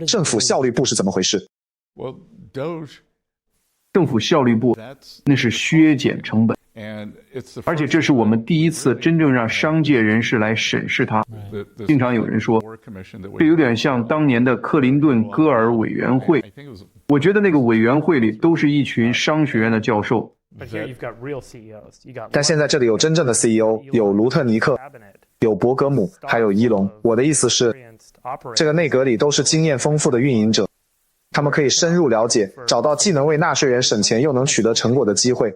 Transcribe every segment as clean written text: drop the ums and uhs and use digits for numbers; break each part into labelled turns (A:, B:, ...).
A: 政府效率部是怎么回事？
B: 政府效率部那是削减成本，而且这是我们第一次真正让商界人士来审视它。经常有人说，这有点像当年的克林顿戈尔委员会。我觉得那个委员会里都是一群商学院的教授。
A: 但现在这里有真正的 CEO， 有卢特尼克，有伯格姆，还有伊隆。我的意思是，这个内阁里都是经验丰富的运营者，他们可以深入了解，找到既能为纳税人省钱又能取得成果的机会。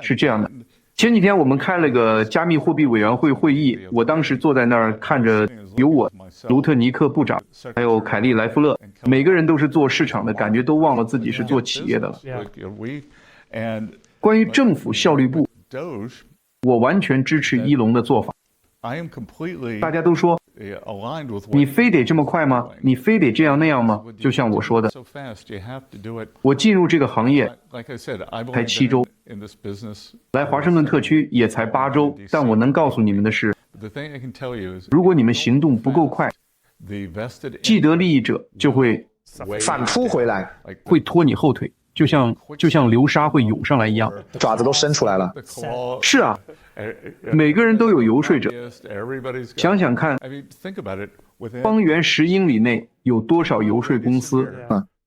B: 是这样的。前几天我们开了个加密货币委员会会议，我当时坐在那儿看着有我、卢特尼克部长，还有凯利莱夫勒，每个人都是做市场的，感觉都忘了自己是做企业的了。关于政府效率部，我完全支持伊隆的做法。大家都说，你非得这么快吗？你非得这样那样吗？就像我说的，我进入这个行业才7周，来华盛顿特区也才8周，但我能告诉你们的是，如果你们行动不够快，既得利益者就会
A: 反扑回来，
B: 会拖你后腿，就像流沙会涌上来一样，
A: 爪子都伸出来了。
B: 是啊，每个人都有游说者。想想看，方圆10英里内有多少游说公司？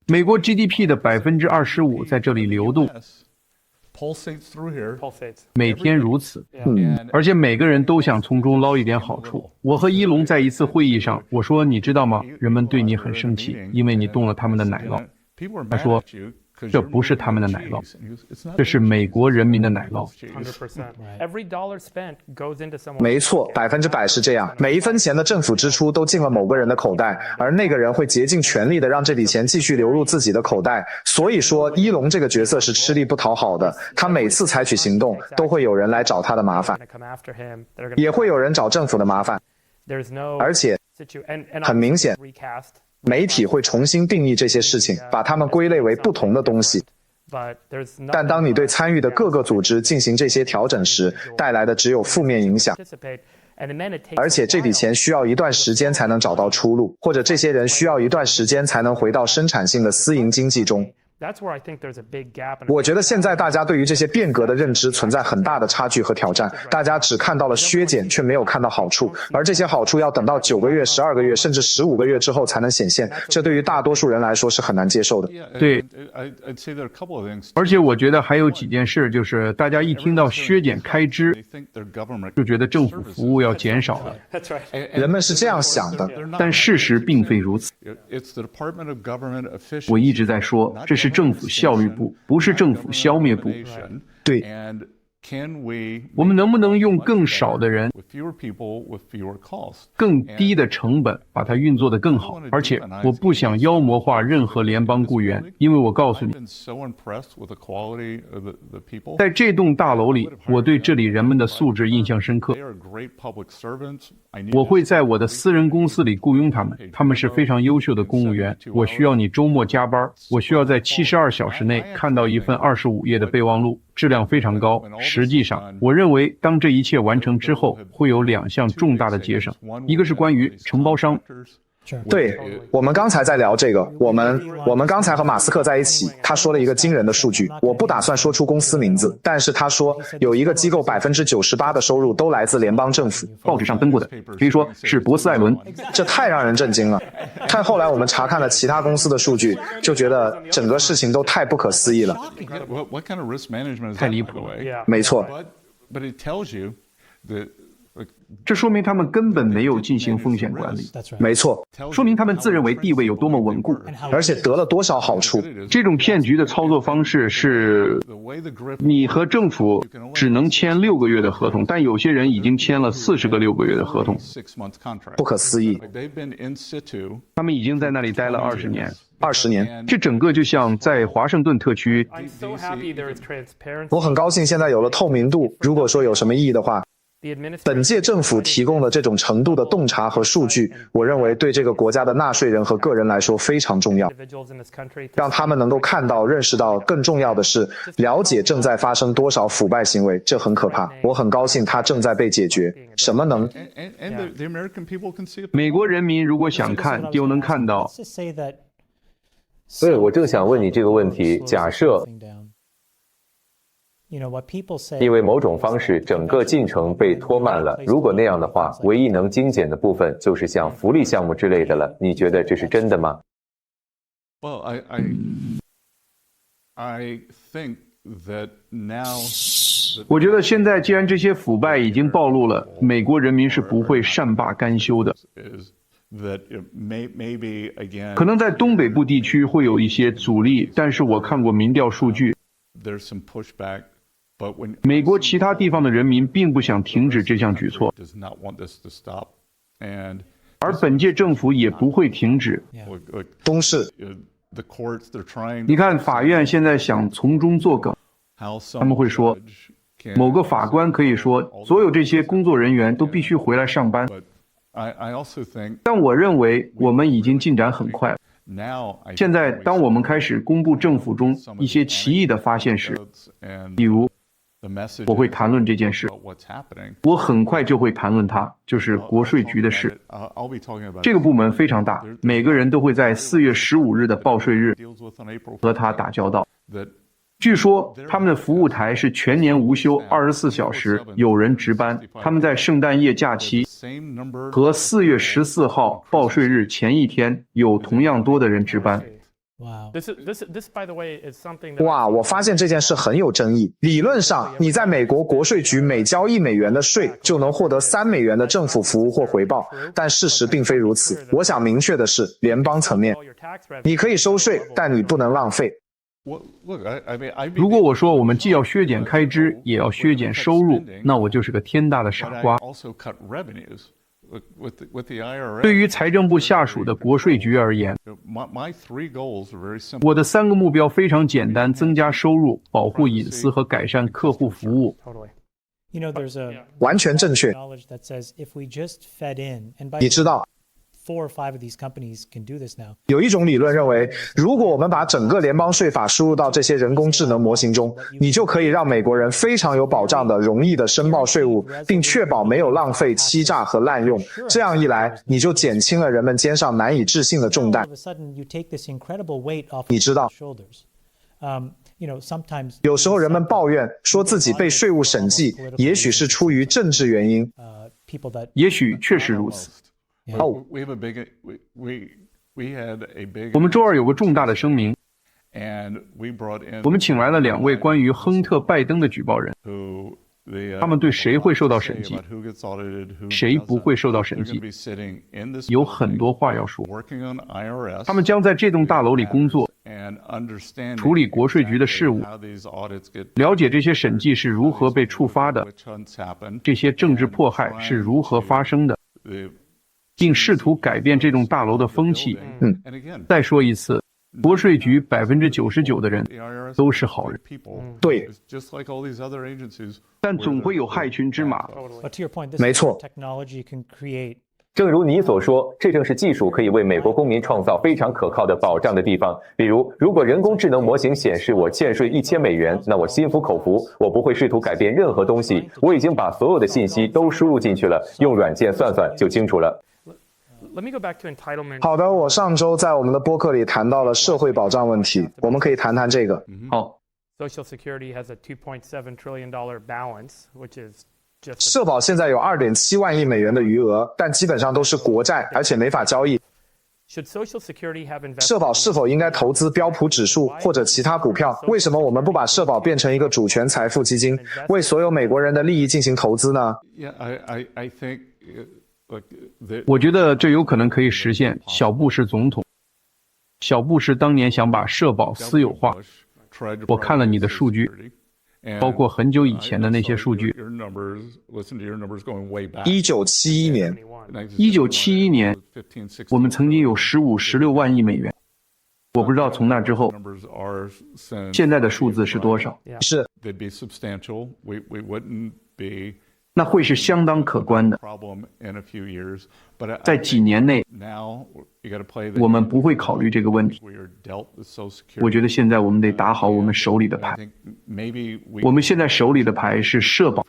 B: 美国 GDP 的25%在这里流动，每天如此。而且每个人都想从中捞一点好处。我和伊隆在一次会议上，我说：“你知道吗？人们对你很生气，因为你动了他们的奶酪。”他说：“这不是他们的奶酪，这是美国人民的奶酪。”
A: 没错，100%是这样。每一分钱的政府支出都进了某个人的口袋，而那个人会竭尽全力的让这笔钱继续流入自己的口袋。所以说，伊隆这个角色是吃力不讨好的。他每次采取行动，都会有人来找他的麻烦，也会有人找政府的麻烦。而且，很明显，媒体会重新定义这些事情，把它们归类为不同的东西。但当你对参与的各个组织进行这些调整时，带来的只有负面影响。而且这笔钱需要一段时间才能找到出路，或者这些人需要一段时间才能回到生产性的私营经济中。我觉得现在大家对于这些变革的认知存在很大的差距和挑战，大家只看到了削减，却没有看到好处，而这些好处要等到9个月、12个月甚至15个月之后才能显现，这对于大多数人来说是很难接受的。
B: 对，而且我觉得还有几件事，就是大家一听到削减开支，就觉得政府服务要减少了。
A: 人们是这样想的，
B: 但事实并非如此。我一直在说，这是政府效率部，不是政府消灭部。
A: 对，
B: 我们能不能用更少的人、更低的成本把它运作得更好？而且我不想妖魔化任何联邦雇员，因为我告诉你，在这栋大楼里，我对这里人们的素质印象深刻。我会在我的私人公司里雇佣他们，他们是非常优秀的公务员。我需要你周末加班，我需要在72小时内看到一份25页的备忘录，质量非常高。实际上，我认为当这一切完成之后，会有2项重大的节省，一个是关于承包商。
A: 对，我们刚才在聊这个，我们刚才和马斯克在一起，他说了一个惊人的数据，我不打算说出公司名字，但是他说有一个机构98%的收入都来自联邦政府，
B: 报纸上登过的，可以说是博斯艾伦，
A: 这太让人震惊了。但后来我们查看了其他公司的数据，就觉得整个事情都太不可思议了，
B: 太离谱了。
A: 没错。
B: 这说明他们根本没有进行风险管理。
A: 没错，
B: 说明他们自认为地位有多么稳固，
A: 而且得了多少好处。
B: 这种骗局的操作方式是，你和政府只能签6个月的合同，但有些人已经签了40个6个月的合同。
A: 不可思议，
B: 他们已经在那里待了20年。
A: 20年，
B: 这整个就像在华盛顿特区。
A: 我很高兴现在有了透明度，如果说有什么意义的话，本届政府提供了这种程度的洞察和数据，我认为对这个国家的纳税人和个人来说非常重要，让他们能够看到、认识到，更重要的是了解正在发生多少腐败行为，这很可怕。我很高兴它正在被解决。什么能？
B: 美国人民如果想看，就能看到。
C: 对，我正想问你这个问题。假设因为某种方式整个进程被拖慢了，如果那样的话，唯一能精简的部分就是像福利项目之类的了，你觉得这是真的吗？
D: Well, I think that now
B: 我觉得现在既然这些腐败已经暴露了，美国人民是不会善罢甘休的。可能在东北部地区会有一些阻力，但是我看过民调数据，美国其他地方的人民并不想停止这项举措，而本届政府也不会停止。
A: 东市，
B: 你看法院现在想从中作梗，他们会说，某个法官可以说，所有这些工作人员都必须回来上班。但我认为我们已经进展很快了。现在当我们开始公布政府中一些奇异的发现时，比如我会谈论这件事，我很快就会谈论它，就是国税局的事。这个部门非常大，每个人都会在4月15日的报税日和他打交道。据说他们的服务台是全年无休24小时，有人值班。他们在圣诞夜假期和4月14号报税日前一天有同样多的人值班。
A: 哇，我发现这件事很有争议。理论上，你在美国国税局每交1美元的税，就能获得3美元的政府服务或回报，但事实并非如此。我想明确的是，联邦层面，你可以收税，但你不能浪费。
B: 如果我说我们既要削减开支，也要削减收入，那我就是个天大的傻瓜。对于财政部下属的国税局而言，我的3个目标非常简单：增加收入、保护隐私和改善客户服务。
A: 完全正确。你知道，有一种理论认为，如果我们把整个联邦税法输入到这些人工智能模型中，你就可以让美国人非常有保障的、容易的申报税务，并确保没有浪费、欺诈和滥用。这样一来，你就减轻了人们肩上难以置信的重担。你知道，有时候人们抱怨说自己被税务审计，也许是出于政治原因，
B: 也许确实如此。我们周二有个重大的声明，我们请来了2位关于亨特·拜登的举报人，他们对谁会受到审计，谁不会受到审计，有很多话要说。他们将在这栋大楼里工作，处理国税局的事务，了解这些审计是如何被触发的，这些政治迫害是如何发生的，并试图改变这栋大楼的风气。再说一次，国税局99%的人都是好人。
A: 对，
B: 但总会有害群之马。
A: 没错。
C: 正如你所说，这正是技术可以为美国公民创造非常可靠的保障的地方。比如，如果人工智能模型显示我欠税1000美元，那我心服口服，我不会试图改变任何东西。我已经把所有的信息都输入进去了，用软件算算就清楚了。
A: 好的，我上周在我们的播客里谈到了社会保障问题，我们可以谈谈这个。
B: 好。
A: 社保现在有2.7万亿美元的余额，但基本上都是国债，而且没法交易。社保是否应该投资标普指数或者其他股票？为什么我们不把社保变成一个主权财富基金，为所有美国人的利益进行投资呢？
B: 我觉得这有可能可以实现。小布什总统，小布什当年想把社保私有化。我看了你的数据，包括很久以前的那些数据。
A: 1971年，
B: 我们曾经有15、16万亿美元。我不知道从那之后，现在的数字是多少？
A: 是。
B: 那会是相当可观的。在几年内，我们不会考虑这个问题。我觉得现在我们得打好我们手里的牌。我们现在手里的牌是社保。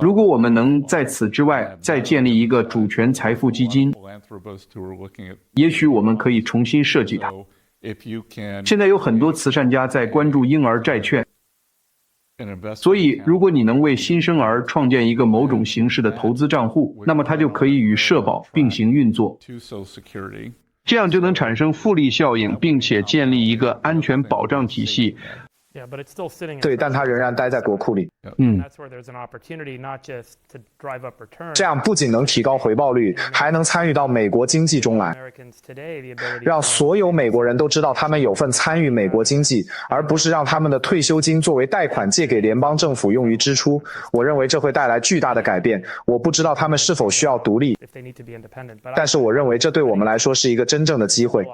B: 如果我们能在此之外再建立一个主权财富基金，也许我们可以重新设计它。现在有很多慈善家在关注婴儿债券。所以，如果你能为新生儿创建一个某种形式的投资账户，那么它就可以与社保并行运作，这样就能产生复利效应，并且建立一个安全保障体系。
A: 对，但它仍然待在国库里。这样不仅能提高回报率，还能参与到美国经济中来，让所有美国人都知道他们有份参与美国经济，而不是让他们的退休金作为贷款借给联邦政府用于支出。我认为这会带来巨大的改变。我不知道他们是否需要独立，但是我认为这对我们来说是一个真正的机会。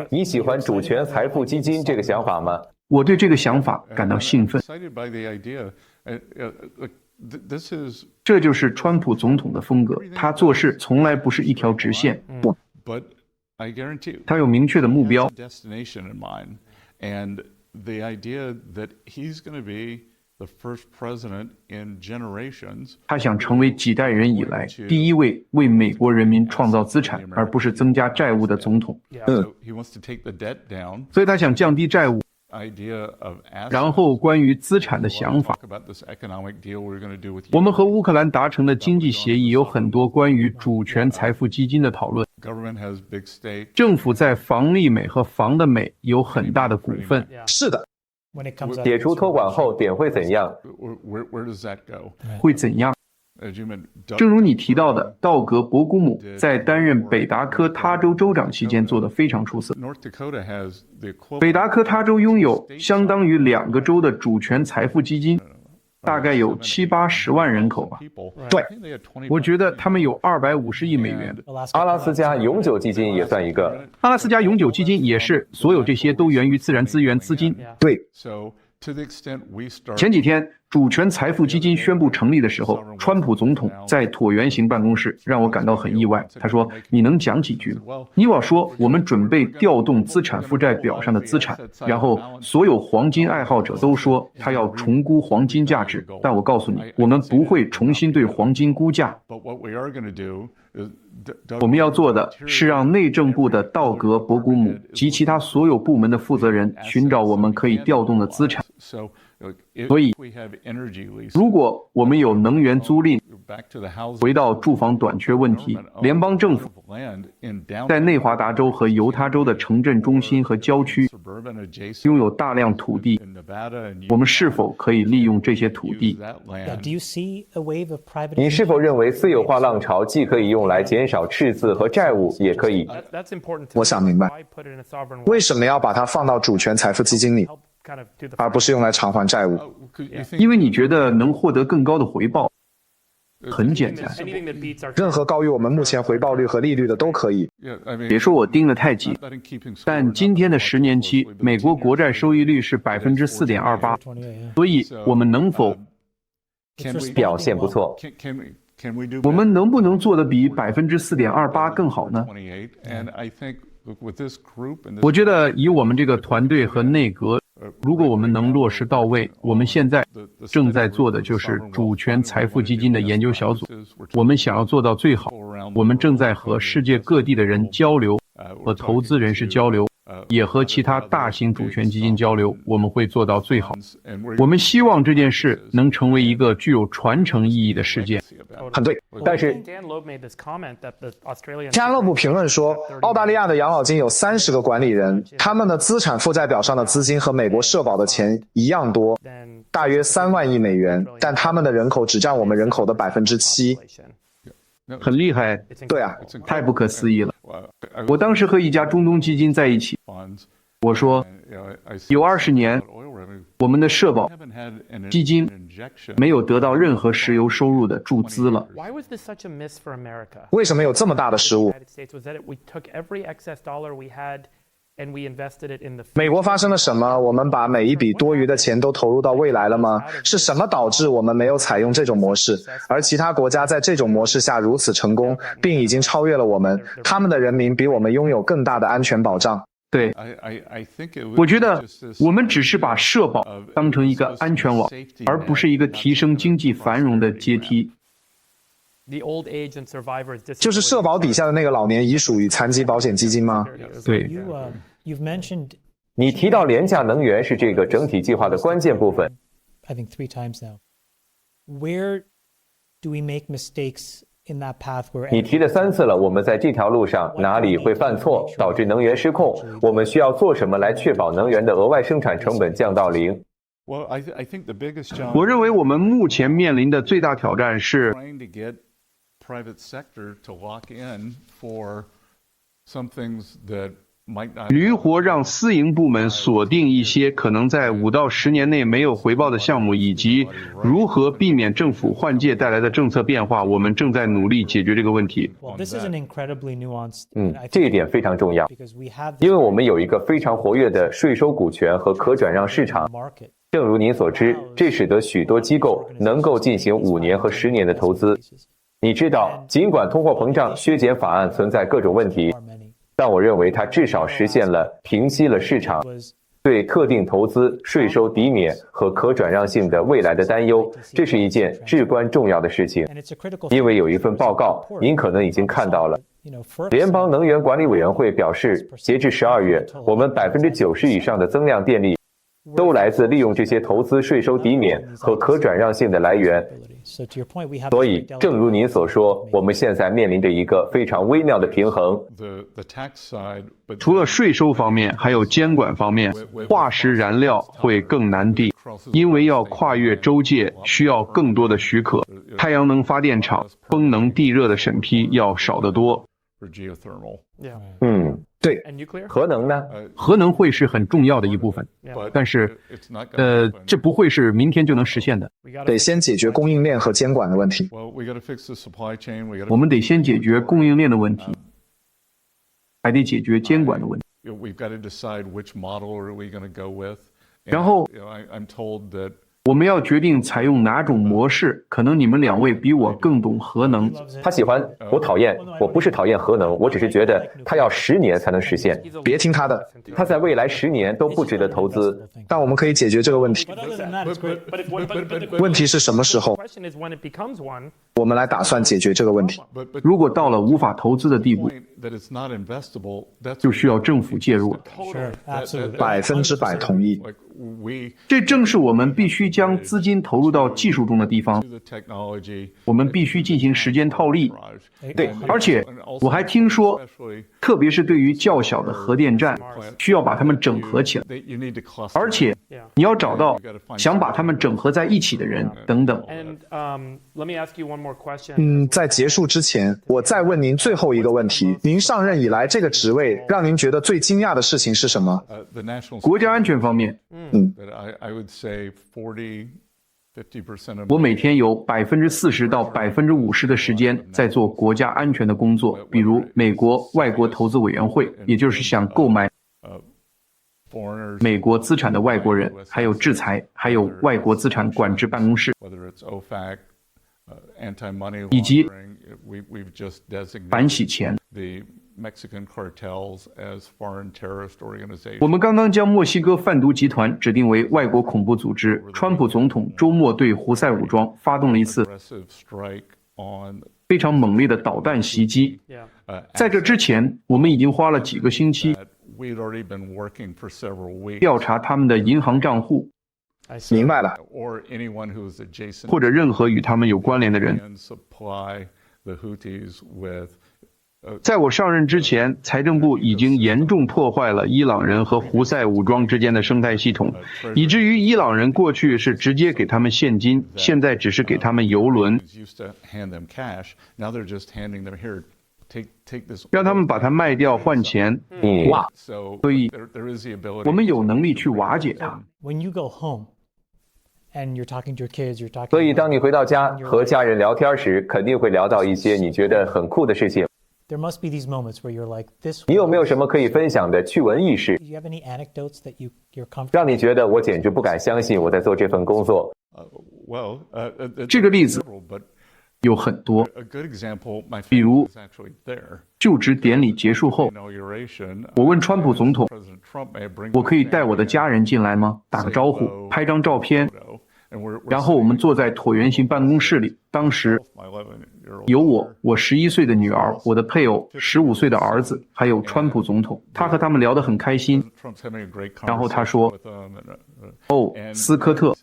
C: 你喜欢主权财富基金这个想法吗？
B: 我对这个想法感到兴奋。这就是川普总统的风格，他做事从来不是一条直线，他有明确的目标。他想成为几代人以来第一位为美国人民创造资产，而不是增加债务的总统。所以他想降低债务。然后关于资产的想法，我们和乌克兰达成的经济协议有很多关于主权财富基金的讨论。政府在房利美和房的美有很大的股份。
A: 是的。
C: 解除托管后点会怎样？
B: 会怎样？正如你提到的，道格·博古姆在担任北达科他州州长期间做得非常出色。北达科他州拥有相当于2个州的主权财富基金，大概有70-80万人口吧。
A: 对，
B: 我觉得他们有250亿美元。
C: 阿拉斯加永久基金也算一个。
B: 阿拉斯加永久基金也是，所有这些都源于自然资源资金。
A: 对。
B: 前几天，主权财富基金宣布成立的时候，川普总统在椭圆形办公室让我感到很意外。他说：“你能讲几句吗？”尼瓦说：“我们准备调动资产负债表上的资产。”然后，所有黄金爱好者都说他要重估黄金价值。但我告诉你，我们不会重新对黄金估价。我们要做的是让内政部的道格·博古姆及其他所有部门的负责人寻找我们可以调动的资产。所以，如果我们有能源租赁，回到住房短缺问题，联邦政府在内华达州和犹他州的城镇中心和郊区拥有大量土地，我们是否可以利用这些土地？
C: 你是否认为私有化浪潮既可以用来减少赤字和债务，也可以？
A: 我想明白，为什么要把它放到主权财富基金里，而不是用来偿还债务？
B: 因为你觉得能获得更高的回报。很简单，
A: 任何高于我们目前回报率和利率的都可以。
B: 别说我盯得太紧，但今天的10年期美国国债收益率是4.28%，所以我们能否
C: 表现不错？
B: 我们能不能做得比4.28%更好呢？我觉得以我们这个团队和内阁，如果我们能落实到位，我们现在正在做的就是主权财富基金的研究小组。我们想要做到最好，我们正在和世界各地的人交流，和投资人士交流，也和其他大型主权基金交流。我们会做到最好。我们希望这件事能成为一个具有传承意义的事件。
A: 很对，
C: 但是
A: 加勒布评论说，澳大利亚的养老金有30个管理人，他们的资产负债表上的资金和美国社保的钱一样多，大约3万亿美元，但他们的人口只占我们人口的7%。
B: 很厉害。
A: 对啊，
B: 太不可思议了。我当时和一家中东基金在一起，我说有20年我们的社保基金没有得到任何石油收入的注资了。
A: 为什么有这么大的失误？美国发生了什么？我们把每一笔多余的钱都投入到未来了吗？是什么导致我们没有采用这种模式？而其他国家在这种模式下如此成功，并已经超越了我们，他们的人民比我们拥有更大的安全保障。
B: 对，我觉得我们只是把社保当成一个安全网，而不是一个提升经济繁荣的阶梯。
A: 就是社保底下的那个老年遗属与残疾保险基金吗？
B: 对。
C: 你提到廉价能源是这个整体计划的关键部分。你提了3次了，我们在这条路上哪里会犯错，导致能源失控？我们需要做什么来确保能源的额外生产成本降到0？
B: 我认为我们目前面临的最大挑战是驴活让私营部门锁定一些可能在5到10年内没有回报的项目，以及如何避免政府换届带来的政策变化。我们正在努力解决这个问题。
C: 这一点非常重要，因为我们有一个非常活跃的税收股权和可转让市场。正如您所知，这使得许多机构能够进行5年和10年的投资。你知道，尽管通货膨胀削减法案存在各种问题，但我认为它至少实现了平息了市场对特定投资、税收抵免和可转让性的未来的担忧，这是一件至关重要的事情。因为有一份报告，您可能已经看到了。联邦能源管理委员会表示，截至12月，我们90%以上的增量电力都来自利用这些投资、税收抵免和可转让性的来源。所以，正如您所说，我们现在面临着一个非常微妙的平衡。
B: 除了税收方面，还有监管方面，化石燃料会更难定，因为要跨越州界，需要更多的许可。太阳能发电厂、风能地热的审批要少得多。
A: 对，
C: 核能呢？
B: 核能会是很重要的一部分，但是，这不会是明天就能实现的。
A: 得先解决供应链和监管的问题。
B: 我们得先解决供应链的问题，还得解决监管的问题。然后，我们要决定采用哪种模式，可能你们2位比我更懂核能。
C: 他喜欢，我讨厌。我不是讨厌核能，我只是觉得他要10年才能实现。
A: 别听他的，
C: 他在未来10年都不值得投资。
A: 但我们可以解决这个问题。问题是什么时候？我们来打算解决这个问题。
B: 如果到了无法投资的地步，就需要政府介入了。
A: 100%同意。
B: 这正是我们必须将资金投入到技术中的地方。我们必须进行时间套利。对，而且我还听说，特别是对于较小的核电站，需要把它们整合起来。而且你要找到想把它们整合在一起的人，等等。
A: 在结束之前，我再问您最后一个问题：您上任以来这个职位，让您觉得最惊讶的事情是什么？
B: 国家安全方面。我每天有40%到50%的时间在做国家安全的工作，比如美国外国投资委员会，也就是想购买美国资产的外国人，还有制裁，还有外国资产管制办公室，以及反洗钱。我们刚刚将墨西哥贩毒集团指定为外国恐怖组织。川普总统周末对胡塞武装发动了一次非常猛烈的导弹袭击。在这之前，我们已经花了几个星期调查他们的银行账户。
A: 明白了。
B: 或者任何与他们有关联的人。在我上任之前，财政部已经严重破坏了伊朗人和胡塞武装之间的生态系统，以至于伊朗人过去是直接给他们现金，现在只是给他们邮轮，让他们把它卖掉换钱。哇！所以我们有能力去瓦解它。
C: 所以当你回到家和家人聊天时，肯定会聊到一些你觉得很酷的事情。你有没有什么可以分享的趣闻轶事，让你觉得我简直不敢相信我在做这份工作？
B: 这个例子有很多，比如就职典礼结束后，我问川普总统，我可以带我的家人进来吗？打个招呼，拍张照片。然后我们坐在椭圆形办公室里，当时有我11岁的女儿，我的配偶15岁的儿子，还有川普总统。他和他们聊得很开心。然后他说：“哦，斯科特，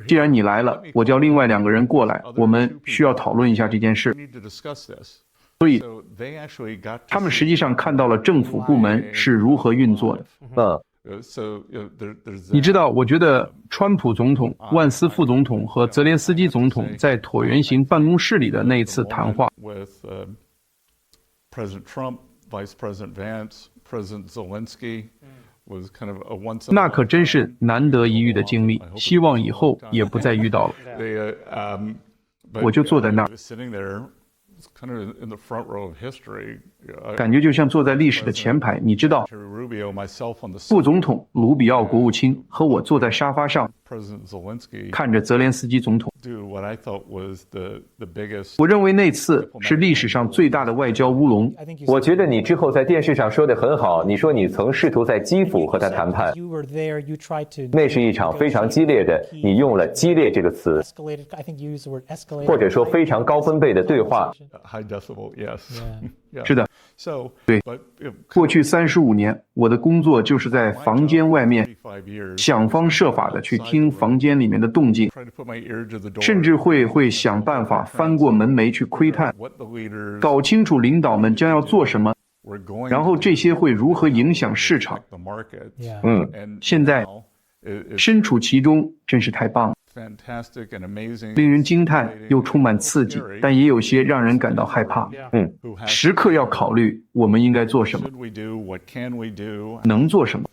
B: 既然你来了，我叫另外2个人过来，我们需要讨论一下这件事。”所以他们实际上看到了政府部门是如何运作的。你知道，我觉得川普总统、万斯副总统和泽连斯基总统在椭圆形办公室里的那一次谈话，那可真是难得一遇的经历，希望以后也不再遇到了。我就坐在那儿，感觉就像坐在历史的前排。你知道，副总统卢比奥国务卿和我坐在沙发上，看着泽连斯基总统。我认为那次是历史上最大的外交乌龙。
C: 我觉得你之后在电视上说得很好，你说你曾试图在基辅和他谈判，那是一场非常激烈的，你用了激烈这个词，或者说非常高分贝的对话。
B: 是的，对，过去35年，我的工作就是在房间外面想方设法的去听房间里面的动静，甚至会想办法翻过门楣去窥探，搞清楚领导们将要做什么，然后这些会如何影响市场。现在身处其中真是太棒了，令人惊叹又充满刺激，但也有些让人感到害怕。时刻要考虑我们应该做什么，能做什么，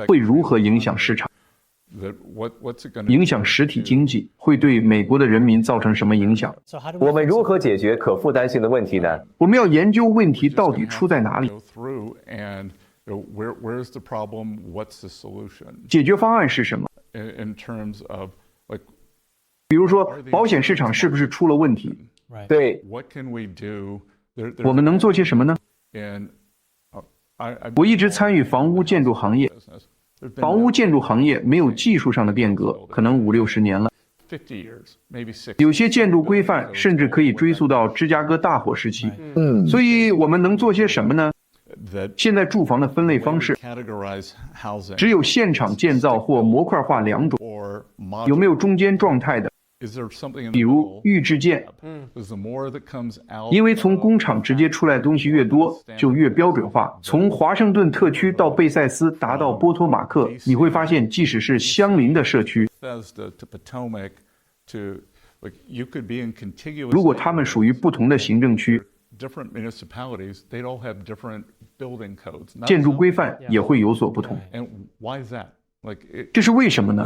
B: 会如何影响市场，影响实体经济，会对美国的人民造成什么影响。
C: 我们如何解决可负担性的问题呢？
B: 我们要研究问题到底出在哪里，解决方案是什么。比如说，保险市场是不是出了问题？
C: 对，
B: 我们能做些什么呢？我一直参与房屋建筑行业，房屋建筑行业没有技术上的变革，可能50-60年了。有些建筑规范甚至可以追溯到芝加哥大火时期。所以我们能做些什么呢？现在住房的分类方式只有现场建造或模块化2种，有没有中间状态的？比如预制件，因为从工厂直接出来的东西越多，就越标准化。从华盛顿特区到贝塞斯，达到波托马克，你会发现，即使是相邻的社区，如果他们属于不同的行政区，建筑规范也会有所不同。这是为什么呢？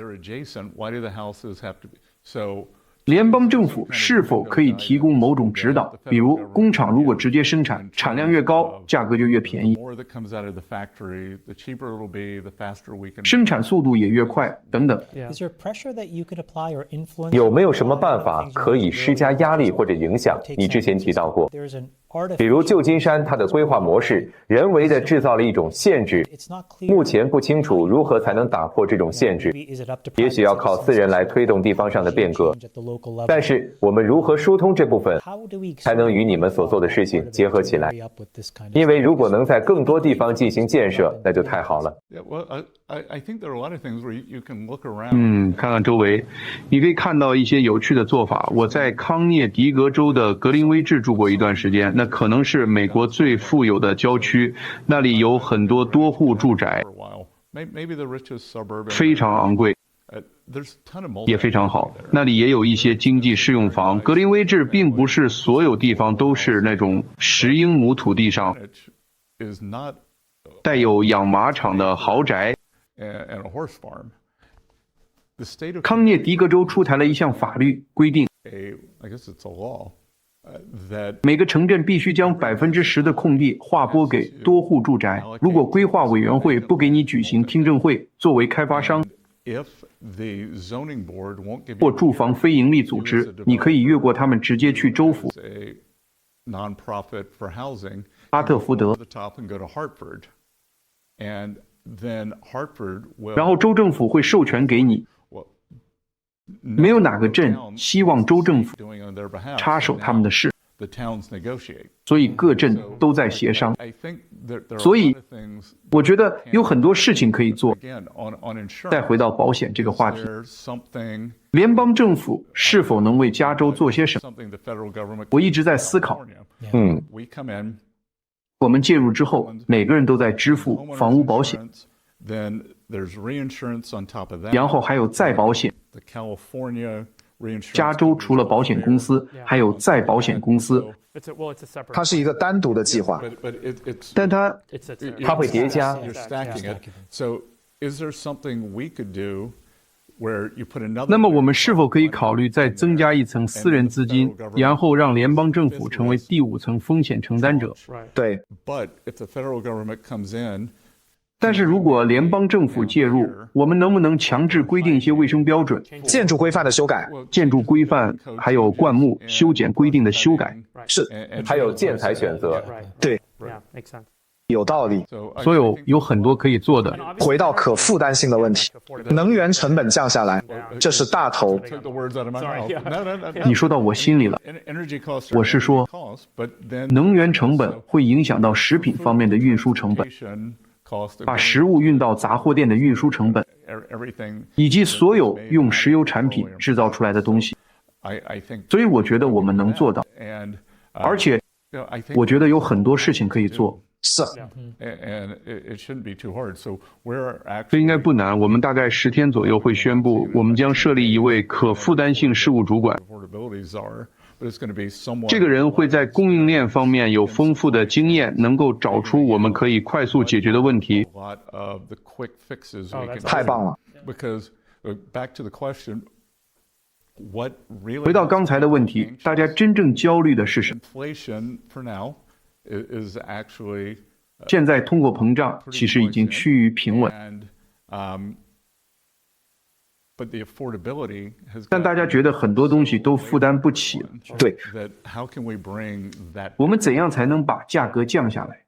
B: 联邦政府是否可以提供某种指导？比如，工厂如果直接生产，产量越高，价格就越便宜，生产速度也越快，等等。
C: 有没有什么办法可以施加压力或者影响？你之前提到过，比如旧金山它的规划模式，人为的制造了一种限制，目前不清楚如何才能打破这种限制，也许要靠私人来推动地方上的变革。但是我们如何疏通这部分，才能与你们所做的事情结合起来？因为如果能在更多地方进行建设，那就太好了。
B: 看看周围，你可以看到一些有趣的做法。我在康涅狄格州的格林威治住过一段时间，那可能是美国最富有的郊区，那里有很多多户住宅，非常昂贵，也非常好。那里也有一些经济适用房。格林威治并不是所有地方都是那种10英亩土地上带有养马场的豪宅。康涅狄格州出台了一项法律规定，每个城镇必须将10%的空地划拨给多户住宅。如果规划委员会不给你举行听证会，作为开发商或住房非营利组织，你可以越过他们直接去州府哈特福德，然后州政府会授权给你。没有哪个镇希望州政府插手他们的事，所以各镇都在协商。所以我觉得有很多事情可以做。再回到保险这个话题，联邦政府是否能为加州做些什么？我一直在思考。我们介入之后，每个人都在支付房屋保险，然后还有再保险。加州除了保险公司，还有再保险公司。
A: 它是一个单独的计划，
B: 但它
C: 会叠加。
B: 那么我们是否可以考虑再增加一层私人资金，然后让联邦政府成为第5层风险承担者？
A: 对。
B: 但是如果联邦政府介入，我们能不能强制规定一些卫生标准、
A: 建筑规范的修改、
B: 建筑规范还有灌木修剪规定的修改？
A: 是，
C: 还有建材选择。
A: 对，有道理。
B: 所有很多可以做的。
A: 回到可负担性的问题，能源成本降下来，这是大头。
B: 你说到我心里了。我是说，能源成本会影响到食品方面的运输成本。把食物运到杂货店的运输成本，以及所有用石油产品制造出来的东西。所以我觉得我们能做到，而且我觉得有很多事情可以做。
A: 是，
B: 这应该不难。我们大概10天左右会宣布，我们将设立一位可负担性事务主管。这个人会在供应链方面有丰富的经验，能够找出我们可以快速解决的问题。
A: 太棒了。
B: 回到刚才的问题，大家真正焦虑的是什么？现在通货膨胀其实已经趋于平稳。但大家觉得很多东西都负担不起了。
A: 对，
B: 我们怎样才能把价格降下来？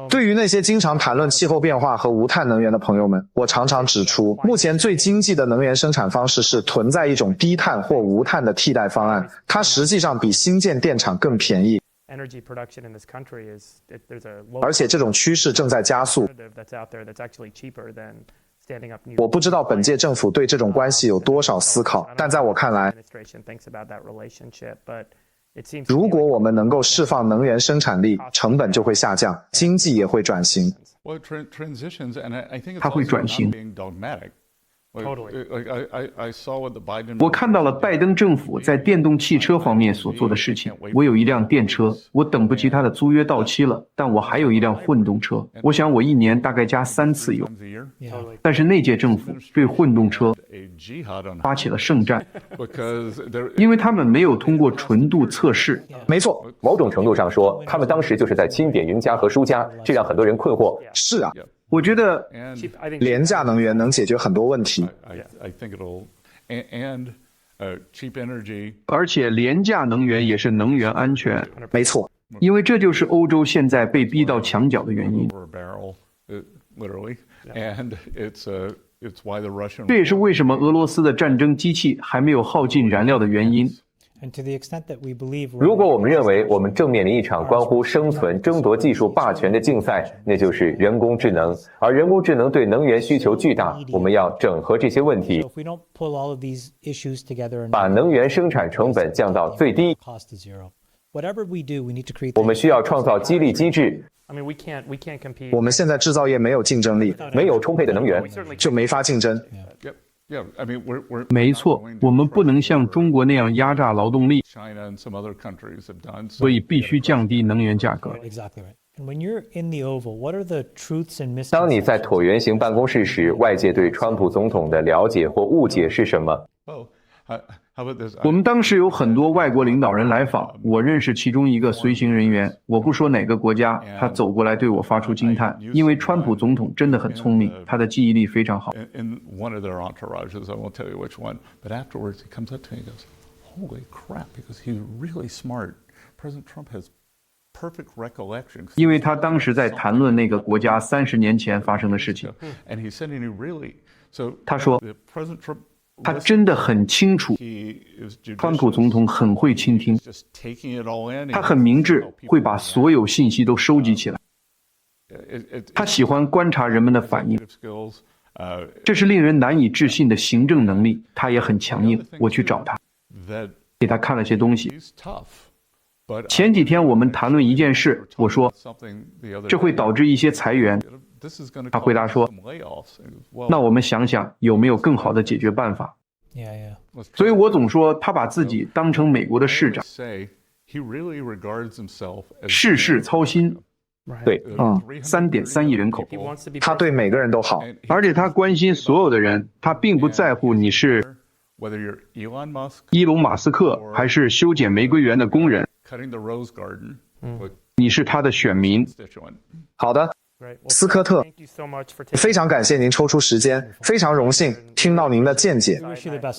A: 对于那些经常谈论气候变化和无碳能源的朋友们，我常常指出，目前最经济的能源生产方式是囤在一种低碳或无碳的替代方案，它实际上比新建电厂更便宜。而且这种趋势正在加速。我不知道本届政府对这种关系有多少思考，但在我看来，如果我们能够释放能源生产力，成本就会下降，经济也会转型。
B: 它会转型。我看到了拜登政府在电动汽车方面所做的事情。我有一辆电车，我等不及它的租约到期了，但我还有一辆混动车。我想我一年大概加3次油。但是那届政府对混动车发起了圣战，因为他们没有通过纯度测试。
A: 没错，
C: 某种程度上说，他们当时就是在清点赢家和输家，这让很多人困惑。
A: 是啊。
B: 我觉得
A: 廉价能源能解决很多问题，
B: 而且廉价能源也是能源安全。
A: 没错，
B: 因为这就是欧洲现在被逼到墙角的原因。这也是为什么俄罗斯的战争机器还没有耗尽燃料的原因。
C: 如果我们认为我们正面临一场关乎生存、争夺技术霸权的竞赛，那就是人工智能。而人工智能对能源需求巨大，我们要整合这些问题，把能源生产成本降到最低。我们需要创造激励机制。
A: 我们现在制造业没有竞争力，
C: 没有充沛的能源，
A: 就没法竞争。
B: 没错，我们不能像中国那样压榨劳动力，所以必须降低能源价格。
C: 当你在椭圆形办公室时，外界对川普总统的了解或误解是什么？
B: 我们当时有很多外国领导人来访，我认识其中一个随行人员，我不说哪个国家，他走过来对我发出惊叹，因为川普总统真的很聪明，他的记忆力非常好。因为他当时在谈论那个国家30年前发生的事情，他说他真的很清楚，川普总统很会倾听，他很明智，会把所有信息都收集起来。他喜欢观察人们的反应，这是令人难以置信的行政能力。他也很强硬，我去找他，给他看了些东西。前几天我们谈论一件事，我说这会导致一些裁员。他回答说，那我们想想有没有更好的解决办法。所以我总说他把自己当成美国的市长，事事操心。
C: 对
B: ，3.3亿人口，
A: 他对每个人都好，
B: 而且他关心所有的人，他并不在乎你是伊隆马斯克还是修剪玫瑰园的工人，你是他的选民。
A: 好的，斯科特，非常感谢您抽出时间，非常荣幸听到您的见解，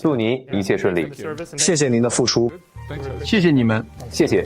C: 祝您一切顺利。
A: 谢谢您的付出，
B: 谢谢你们，
C: 谢谢。